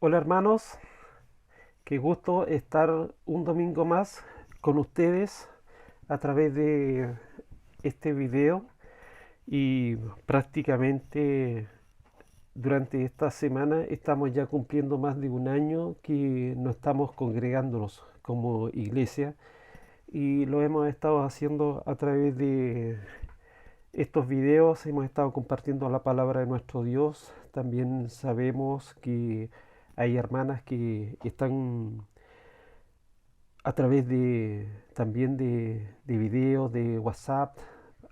Hola hermanos, qué gusto estar un domingo más con ustedes a través de este video y prácticamente durante esta semana estamos ya cumpliendo más de un año que no estamos congregándonos como iglesia y lo hemos estado haciendo a través de estos videos, hemos estado compartiendo la palabra de nuestro Dios. También sabemos que hay hermanas que están a través de también de videos, de WhatsApp,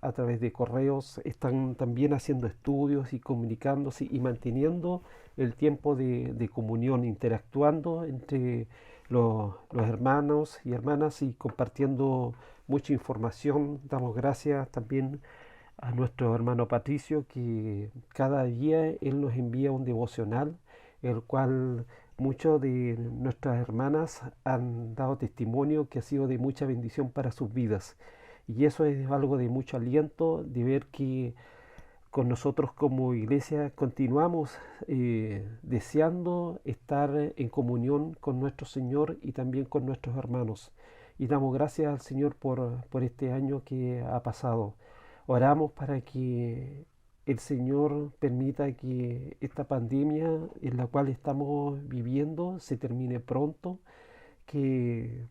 a través de correos, están también haciendo estudios y comunicándose y manteniendo el tiempo de comunión, interactuando entre los hermanos y hermanas y compartiendo mucha información. Damos gracias también a nuestro hermano Patricio, que cada día él nos envía un devocional, el cual muchas de nuestras hermanas han dado testimonio que ha sido de mucha bendición para sus vidas. Y eso es algo de mucho aliento, de ver que con nosotros como iglesia continuamos deseando estar en comunión con nuestro Señor y también con nuestros hermanos. Y damos gracias al Señor por este año que ha pasado. Oramos para que el Señor permita que esta pandemia en la cual estamos viviendo se termine pronto, que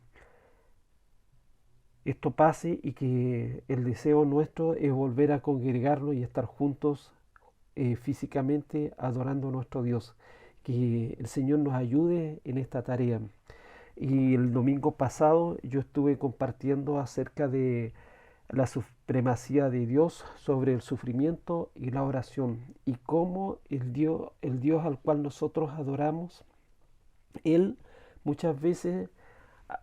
esto pase y que el deseo nuestro es volver a congregarnos y estar juntos físicamente adorando a nuestro Dios. Que el Señor nos ayude en esta tarea. Y el domingo pasado yo estuve compartiendo acerca de la supremacía de Dios sobre el sufrimiento y la oración y cómo el Dios al cual nosotros adoramos, Él muchas veces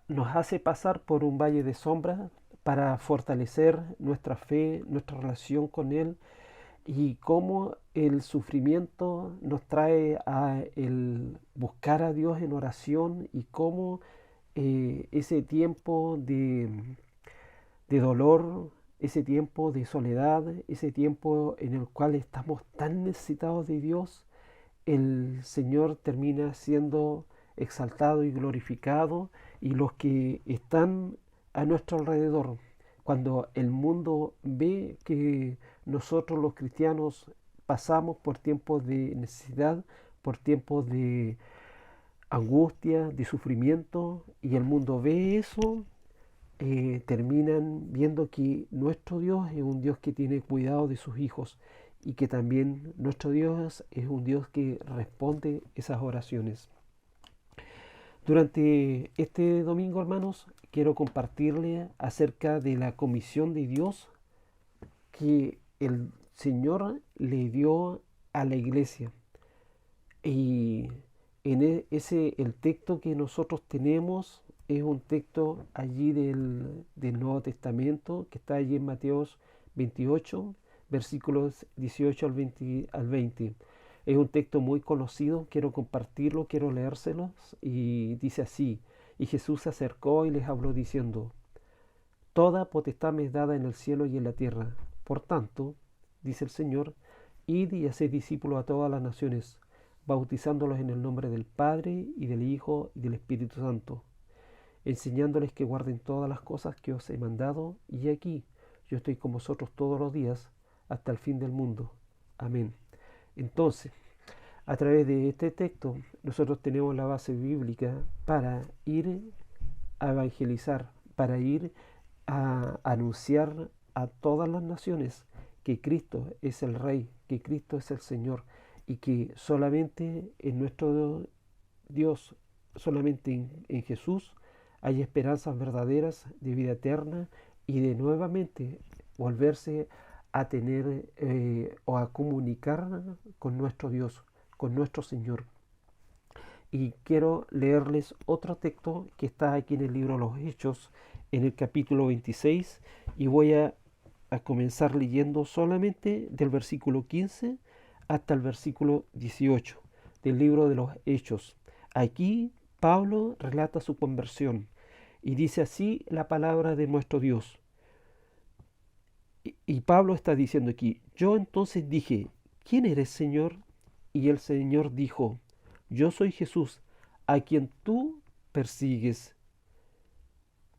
nos hace pasar por un valle de sombra para fortalecer nuestra fe, nuestra relación con Él y cómo el sufrimiento nos trae a el buscar a Dios en oración y cómo ese tiempo de dolor, ese tiempo de soledad, ese tiempo en el cual estamos tan necesitados de Dios, el Señor termina siendo exaltado y glorificado y los que están a nuestro alrededor, cuando el mundo ve que nosotros los cristianos pasamos por tiempos de necesidad, por tiempos de angustia, de sufrimiento, y el mundo ve eso, terminan viendo que nuestro Dios es un Dios que tiene cuidado de sus hijos y que también nuestro Dios es un Dios que responde esas oraciones. Durante este domingo, hermanos, quiero compartirle acerca de la comisión de Dios que el Señor le dio a la iglesia. Y el texto que nosotros tenemos es un texto allí del Nuevo Testamento que está allí en Mateos 28, versículos 18 al 20. Es un texto muy conocido, quiero compartirlo, quiero leérselos y dice así: y Jesús se acercó y les habló diciendo: toda potestad me es dada en el cielo y en la tierra. Por tanto, dice el Señor, id y haced discípulos a todas las naciones, bautizándolos en el nombre del Padre y del Hijo y del Espíritu Santo, enseñándoles que guarden todas las cosas que os he mandado, y aquí yo estoy con vosotros todos los días hasta el fin del mundo. Amén. Entonces, a través de este texto, nosotros tenemos la base bíblica para ir a evangelizar, para ir a anunciar a todas las naciones que Cristo es el Rey, que Cristo es el Señor y que solamente en nuestro Dios, solamente en Jesús, hay esperanzas verdaderas de vida eterna y de nuevamente volverse a tener o a comunicar con nuestro Dios, con nuestro Señor. Y quiero leerles otro texto que está aquí en el libro de los Hechos, en el capítulo 26, y voy a comenzar leyendo solamente del versículo 15 hasta el versículo 18 del libro de los Hechos. Aquí Pablo relata su conversión y dice así la palabra de nuestro Dios. Y Pablo está diciendo aquí: yo entonces dije, ¿quién eres, Señor? Y el Señor dijo: Yo soy Jesús, a quien tú persigues.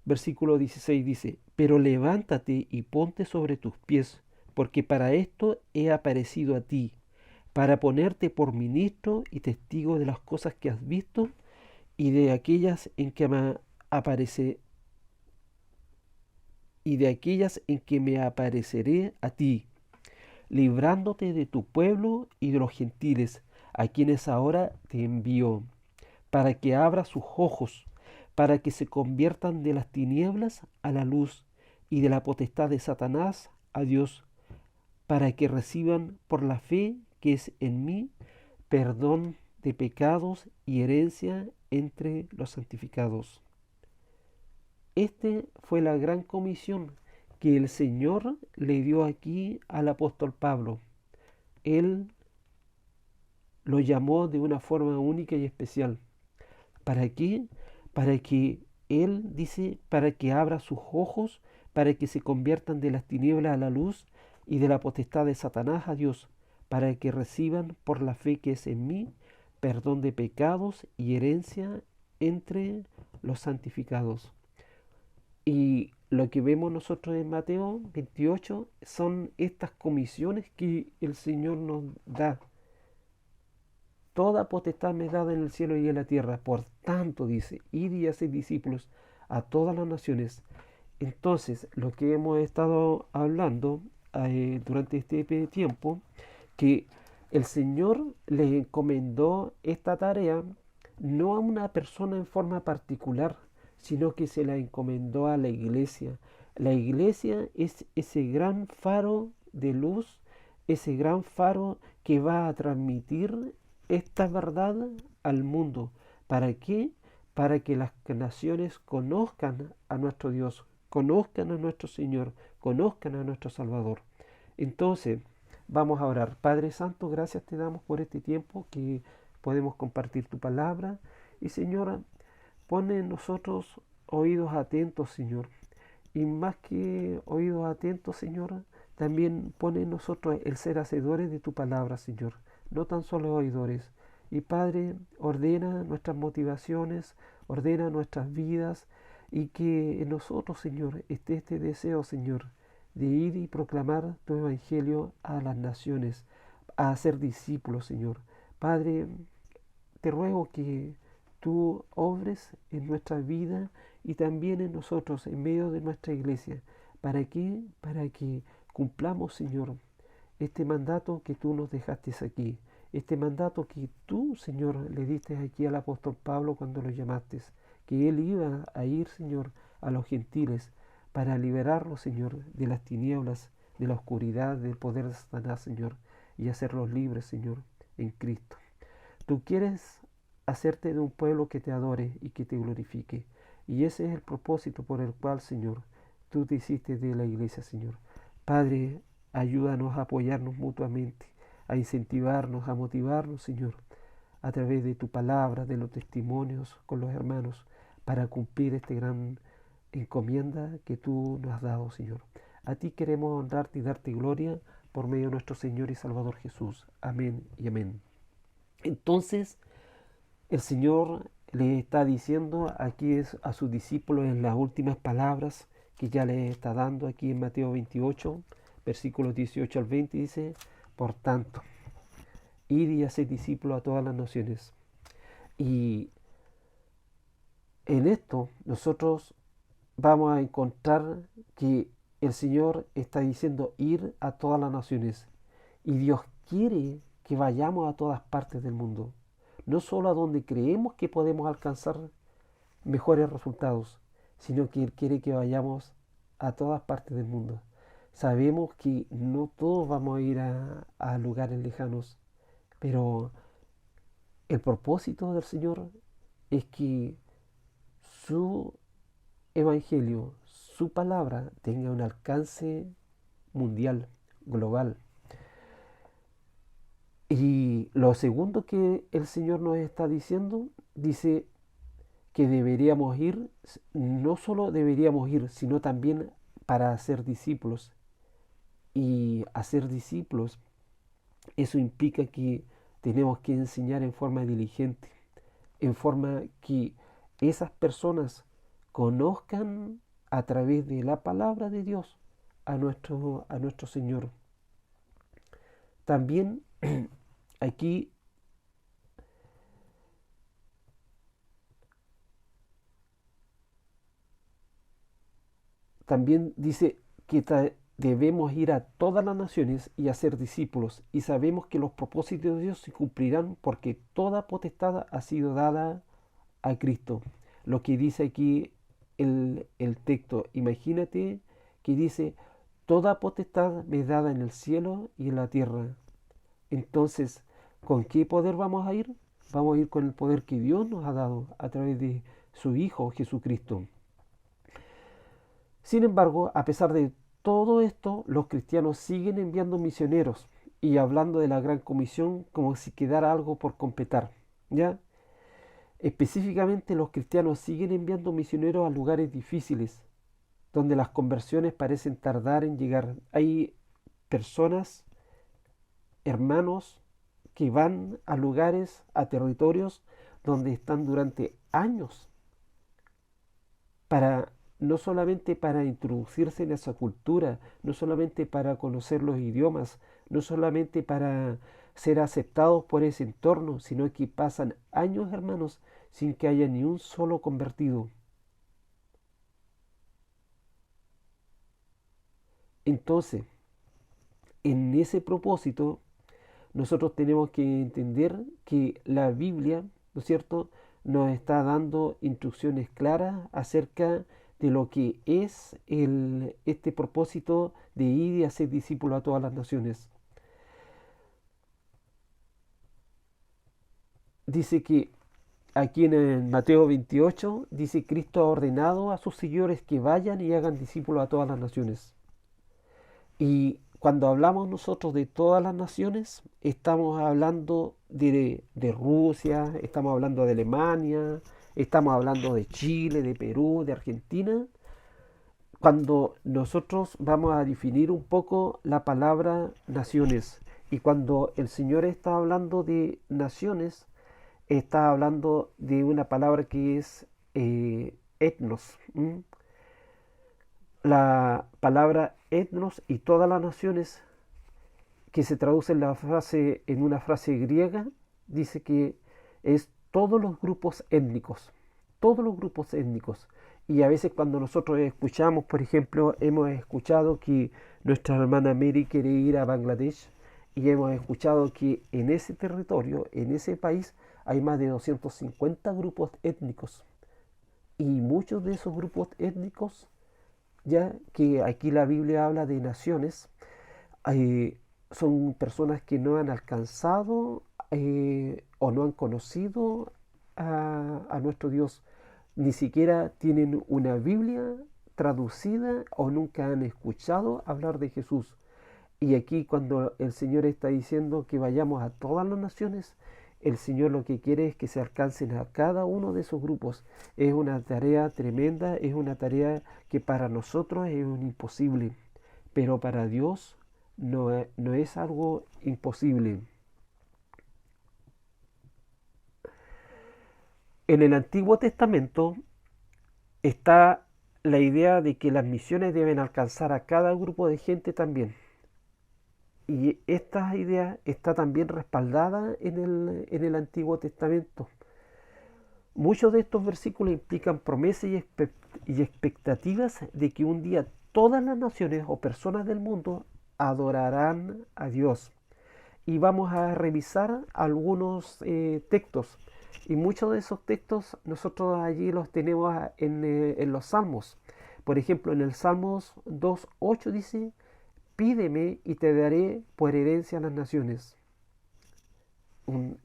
Versículo 16 dice, pero levántate y ponte sobre tus pies, porque para esto he aparecido a ti, para ponerte por ministro y testigo de las cosas que has visto y de aquellas en que me aparece y de aquellas en que me apareceré a ti, librándote de tu pueblo y de los gentiles, a quienes ahora te envío, para que abra sus ojos, para que se conviertan de las tinieblas a la luz y de la potestad de Satanás a Dios, para que reciban por la fe que es en mí perdón de pecados y herencia entre los santificados. Esta fue la gran comisión que el Señor le dio aquí al apóstol Pablo. Él lo llamó de una forma única y especial. ¿Para qué? Para que Él dice, para que abra sus ojos, para que se conviertan de las tinieblas a la luz y de la potestad de Satanás a Dios, para que reciban por la fe que es en mí perdón de pecados y herencia entre los santificados. Y lo que vemos nosotros en Mateo 28 son estas comisiones que el Señor nos da. Toda potestad me es dada en el cielo y en la tierra. Por tanto, dice, id y haced discípulos a todas las naciones. Entonces, lo que hemos estado hablando durante este tiempo, que el Señor le encomendó esta tarea no a una persona en forma particular, sino que se la encomendó a la iglesia. La iglesia es ese gran faro de luz, ese gran faro que va a transmitir esta verdad al mundo. ¿Para qué? Para que las naciones conozcan a nuestro Dios, conozcan a nuestro Señor, conozcan a nuestro Salvador. Entonces, vamos a orar. Padre Santo, gracias te damos por este tiempo que podemos compartir tu palabra. Y Señora, pone en nosotros oídos atentos, Señor. Y más que oídos atentos, Señor, también pone en nosotros el ser hacedores de tu palabra, Señor. No tan solo oidores. Y Padre, ordena nuestras motivaciones, ordena nuestras vidas y que en nosotros, Señor, esté este deseo, Señor, de ir y proclamar tu evangelio a las naciones, a hacer discípulos, Señor. Padre, te ruego que tú obres en nuestra vida y también en nosotros, en medio de nuestra iglesia. ¿Para qué? Para que cumplamos, Señor, este mandato que tú nos dejaste aquí. Este mandato que tú, Señor, le diste aquí al apóstol Pablo cuando lo llamaste. Que él iba a ir, Señor, a los gentiles para liberarlos, Señor, de las tinieblas, de la oscuridad, del poder de Satanás, Señor, y hacerlos libres, Señor, en Cristo. Tú quieres hacerte de un pueblo que te adore y que te glorifique. Y ese es el propósito por el cual, Señor, tú te hiciste de la iglesia, Señor. Padre, ayúdanos a apoyarnos mutuamente, a incentivarnos, a motivarnos, Señor, a través de tu palabra, de los testimonios con los hermanos, para cumplir esta gran encomienda que tú nos has dado, Señor. A ti queremos honrarte y darte gloria por medio de nuestro Señor y Salvador Jesús. Amén y amén. Entonces, el Señor le está diciendo aquí a sus discípulos en las últimas palabras que ya les está dando aquí en Mateo 28, versículos 18 al 20, dice, por tanto, id y haced discípulos a todas las naciones. Y en esto nosotros vamos a encontrar que el Señor está diciendo ir a todas las naciones. Y Dios quiere que vayamos a todas partes del mundo. No solo a donde creemos que podemos alcanzar mejores resultados, sino que Él quiere que vayamos a todas partes del mundo. Sabemos que no todos vamos a ir a lugares lejanos, pero el propósito del Señor es que su evangelio, su palabra, tenga un alcance mundial, global. Y lo segundo que el Señor nos está diciendo, dice que deberíamos ir, no solo deberíamos ir, sino también para hacer discípulos. Y hacer discípulos, eso implica que tenemos que enseñar en forma diligente, en forma que esas personas conozcan a través de la palabra de Dios a nuestro Señor. También aquí también dice que debemos ir a todas las naciones y hacer discípulos, y sabemos que los propósitos de Dios se cumplirán porque toda potestad ha sido dada a Cristo. Lo que dice aquí el texto, imagínate que dice, toda potestad me es dada en el cielo y en la tierra. Entonces, ¿con qué poder vamos a ir? Vamos a ir con el poder que Dios nos ha dado a través de su Hijo Jesucristo. Sin embargo, a pesar de todo esto, los cristianos siguen enviando misioneros y hablando de la gran comisión como si quedara algo por completar, ¿ya? Específicamente, los cristianos siguen enviando misioneros a lugares difíciles, donde las conversiones parecen tardar en llegar. Hay personas, hermanos, que van a lugares, a territorios donde están durante años para no solamente para introducirse en esa cultura, no solamente para conocer los idiomas, no solamente para ser aceptados por ese entorno, sino que pasan años, hermanos, sin que haya ni un solo convertido. Entonces, en ese propósito, nosotros tenemos que entender que la Biblia, ¿no es cierto?, nos está dando instrucciones claras acerca de lo que es este propósito de ir y hacer discípulos a todas las naciones. Dice que aquí en el Mateo 28, dice Cristo ha ordenado a sus seguidores que vayan y hagan discípulos a todas las naciones. Y cuando hablamos nosotros de todas las naciones, estamos hablando de Rusia, estamos hablando de Alemania, estamos hablando de Chile, de Perú, de Argentina. Cuando nosotros vamos a definir un poco la palabra naciones, y cuando el Señor está hablando de naciones, está hablando de una palabra que es etnos. La palabra etnos y todas las naciones, que se traduce en una frase griega, dice que es todos los grupos étnicos, todos los grupos étnicos. Y a veces cuando nosotros escuchamos, por ejemplo, hemos escuchado que nuestra hermana Mary quiere ir a Bangladesh, y hemos escuchado que en ese territorio, en ese país, hay más de 250 grupos étnicos. Y muchos de esos grupos étnicos, ya que aquí la Biblia habla de naciones, eh, son personas que no han alcanzado o no han conocido a nuestro Dios, ni siquiera tienen una Biblia traducida o nunca han escuchado hablar de Jesús. Y aquí cuando el Señor está diciendo que vayamos a todas las naciones, el Señor lo que quiere es que se alcancen a cada uno de esos grupos. Es una tarea tremenda, es una tarea que para nosotros es un imposible, pero para Dios no es algo imposible. En el Antiguo Testamento está la idea de que las misiones deben alcanzar a cada grupo de gente también. Y esta idea está también respaldada en el Antiguo Testamento. Muchos de estos versículos implican promesas y expectativas de que un día todas las naciones o personas del mundo adorarán a Dios. Y vamos a revisar algunos textos. Y muchos de esos textos nosotros allí los tenemos en los Salmos. Por ejemplo, en el Salmos 2.8 dice: pídeme y te daré por herencia a las naciones.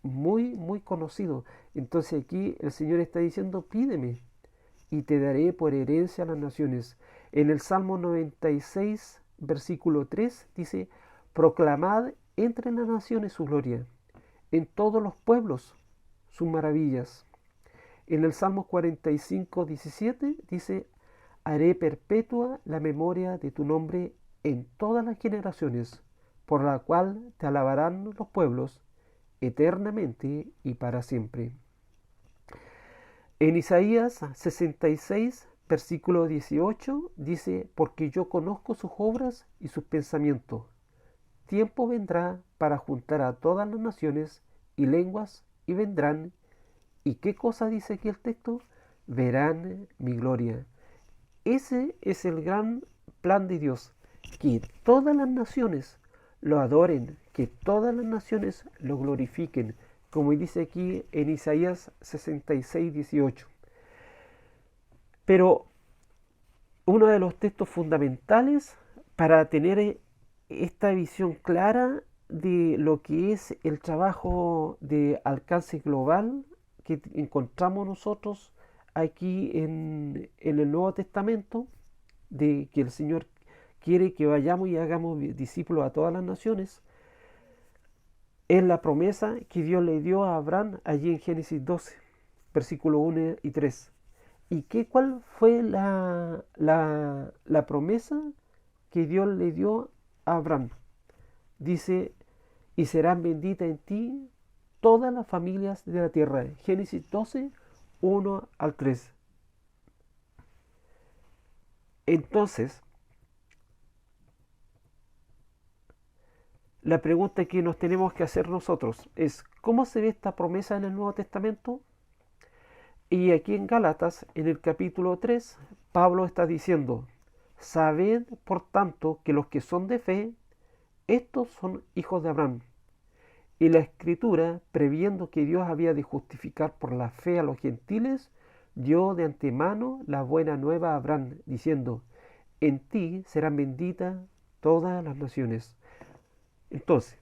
Muy, muy conocido. Entonces aquí el Señor está diciendo: pídeme y te daré por herencia a las naciones. En el Salmo 96, versículo 3 dice: proclamad entre las naciones su gloria, en todos los pueblos sus maravillas. En el Salmo 45, 17 dice: haré perpetua la memoria de tu nombre en todas las generaciones, por la cual te alabarán los pueblos eternamente y para siempre. En Isaías 66, versículo 18, dice, porque yo conozco sus obras y sus pensamientos. Tiempo vendrá para juntar a todas las naciones y lenguas y vendrán. ¿Y qué cosa dice aquí el texto? Verán mi gloria. Ese es el gran plan de Dios, que todas las naciones lo adoren, que todas las naciones lo glorifiquen, como dice aquí en Isaías 66, 18. Pero uno de los textos fundamentales para tener esta visión clara de lo que es el trabajo de alcance global que encontramos nosotros aquí en el Nuevo Testamento, de que el Señor quiere que vayamos y hagamos discípulos a todas las naciones, es la promesa que Dios le dio a Abraham allí en Génesis 12, versículos 1 y 3. ¿Y cuál fue la promesa que Dios le dio a Abraham? Dice, y serán benditas en ti todas las familias de la tierra. Génesis 12, 1 al 3. Entonces, la pregunta que nos tenemos que hacer nosotros es, ¿cómo se ve esta promesa en el Nuevo Testamento? Y aquí en Gálatas, en el capítulo 3, Pablo está diciendo, sabed por tanto que los que son de fe, estos son hijos de Abraham. Y la Escritura, previendo que Dios había de justificar por la fe a los gentiles, dio de antemano la buena nueva a Abraham, diciendo, en ti serán benditas todas las naciones. Entonces,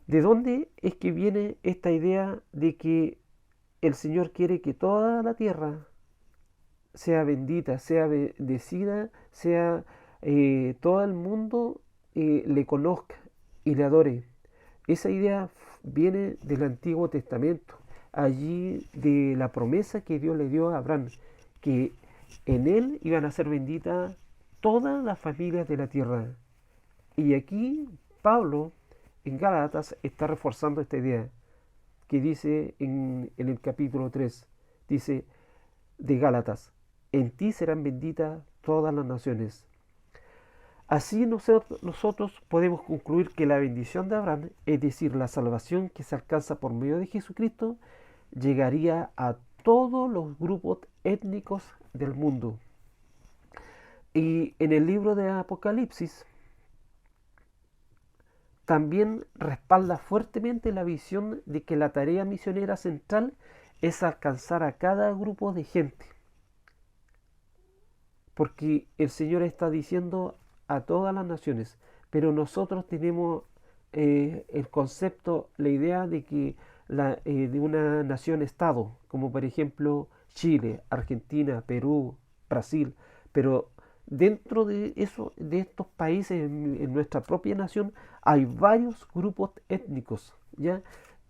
¿de dónde es que viene esta idea de que el Señor quiere que toda la tierra sea bendita, sea bendecida, sea todo el mundo le conozca y le adore? Esa idea viene del Antiguo Testamento, allí de la promesa que Dios le dio a Abraham, que en él iban a ser benditas todas las familias de la tierra. Y aquí Pablo en Gálatas está reforzando esta idea que dice en el capítulo 3, dice de Gálatas, en ti serán benditas todas las naciones. Así nosotros podemos concluir que la bendición de Abraham, es decir, la salvación que se alcanza por medio de Jesucristo, llegaría a todos los grupos étnicos del mundo. Y en el libro de Apocalipsis también respalda fuertemente la visión de que la tarea misionera central es alcanzar a cada grupo de gente. Porque el Señor está diciendo a todas las naciones, pero nosotros tenemos el concepto, la idea de que de una nación-estado, como por ejemplo Chile, Argentina, Perú, Brasil, pero dentro de eso, de estos países, en nuestra propia nación, hay varios grupos étnicos, ¿ya?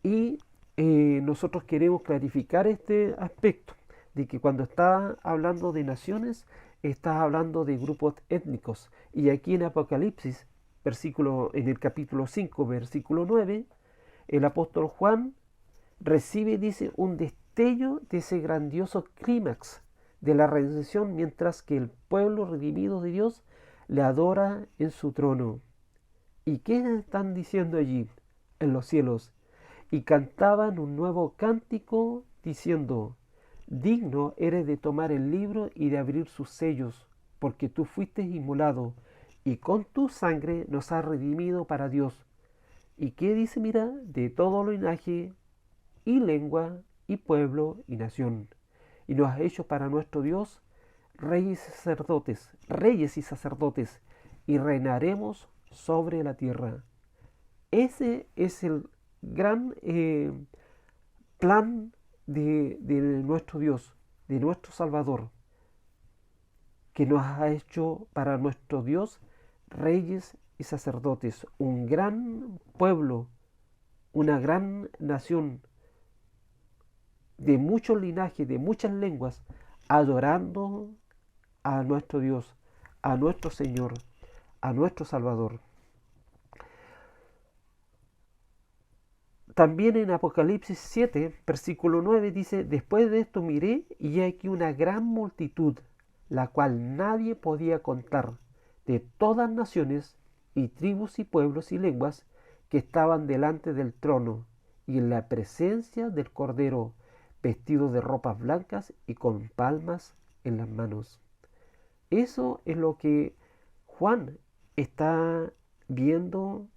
Y nosotros queremos clarificar este aspecto, de que cuando está hablando de naciones, está hablando de grupos étnicos. Y aquí en Apocalipsis, en el capítulo 5, versículo 9, el apóstol Juan recibe, dice, un destello de ese grandioso clímax de la redención, mientras que el pueblo redimido de Dios le adora en su trono. ¿Y qué están diciendo allí en los cielos? Y cantaban un nuevo cántico diciendo, digno eres de tomar el libro y de abrir sus sellos, porque tú fuiste inmolado, y con tu sangre nos has redimido para Dios. ¿Y qué dice? Mira, de todo linaje y lengua y pueblo y nación. Y nos has hecho para nuestro Dios reyes y sacerdotes, y reinaremos sobre la tierra. Ese es el gran plan de nuestro Dios, de nuestro Salvador, que nos ha hecho para nuestro Dios reyes y sacerdotes, un gran pueblo, una gran nación, de muchos linajes, de muchas lenguas, adorando a nuestro Dios, a nuestro Señor, a nuestro Salvador. También en Apocalipsis 7, versículo 9 dice, después de esto miré y he aquí una gran multitud, la cual nadie podía contar, de todas naciones y tribus y pueblos y lenguas, que estaban delante del trono y en la presencia del Cordero, vestidos de ropas blancas y con palmas en las manos. Eso es lo que Juan está viendo,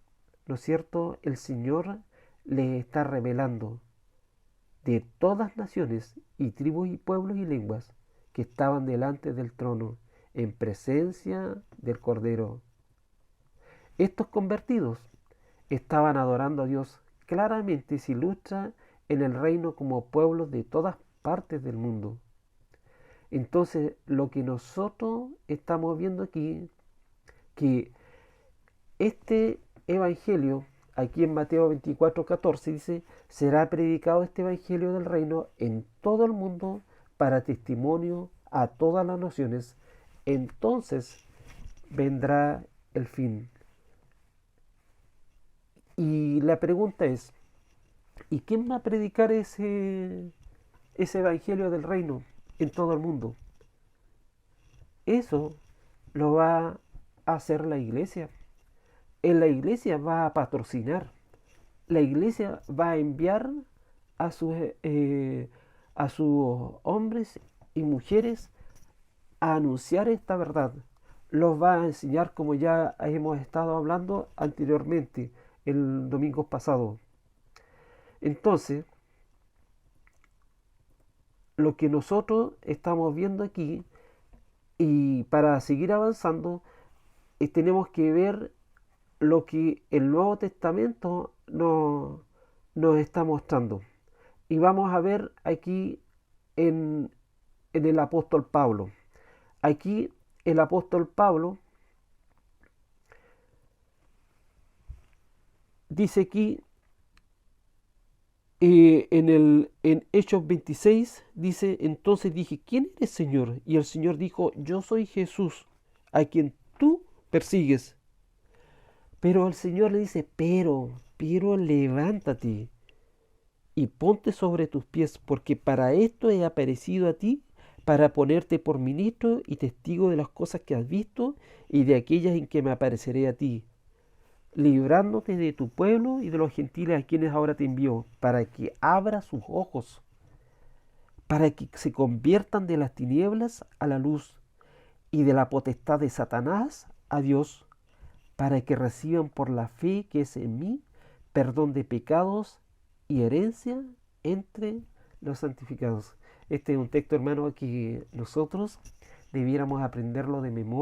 ¿no es cierto? El Señor le está revelando de todas naciones y tribus y pueblos y lenguas que estaban delante del trono en presencia del Cordero. Estos convertidos estaban adorando a Dios. Claramente se ilustra en el reino como pueblos de todas partes del mundo. Entonces, lo que nosotros estamos viendo aquí, que este evangelio, aquí en Mateo 24:14 dice, será predicado este evangelio del reino en todo el mundo para testimonio a todas las naciones. Entonces vendrá el fin. Y la pregunta es, ¿y quién va a predicar ese evangelio del reino en todo el mundo? Eso lo va a hacer la iglesia. En la iglesia va a patrocinar. La iglesia va a enviar a a sus hombres y mujeres a anunciar esta verdad. Los va a enseñar como ya hemos estado hablando anteriormente, el domingo pasado. Entonces, lo que nosotros estamos viendo aquí, y para seguir avanzando, tenemos que ver lo que el Nuevo Testamento nos está mostrando. Y vamos a ver aquí en el apóstol Pablo. Aquí el apóstol Pablo dice aquí en Hechos 26, dice, entonces dije, ¿quién eres, Señor? Y el Señor dijo, yo soy Jesús, a quien tú persigues. Pero el Señor le dice, pero levántate y ponte sobre tus pies, porque para esto he aparecido a ti, para ponerte por ministro y testigo de las cosas que has visto y de aquellas en que me apareceré a ti, librándote de tu pueblo y de los gentiles a quienes ahora te envío, para que abra sus ojos, para que se conviertan de las tinieblas a la luz y de la potestad de Satanás a Dios, para que reciban por la fe que es en mí perdón de pecados y herencia entre los santificados. Este es un texto, hermano, que nosotros debiéramos aprenderlo de memoria.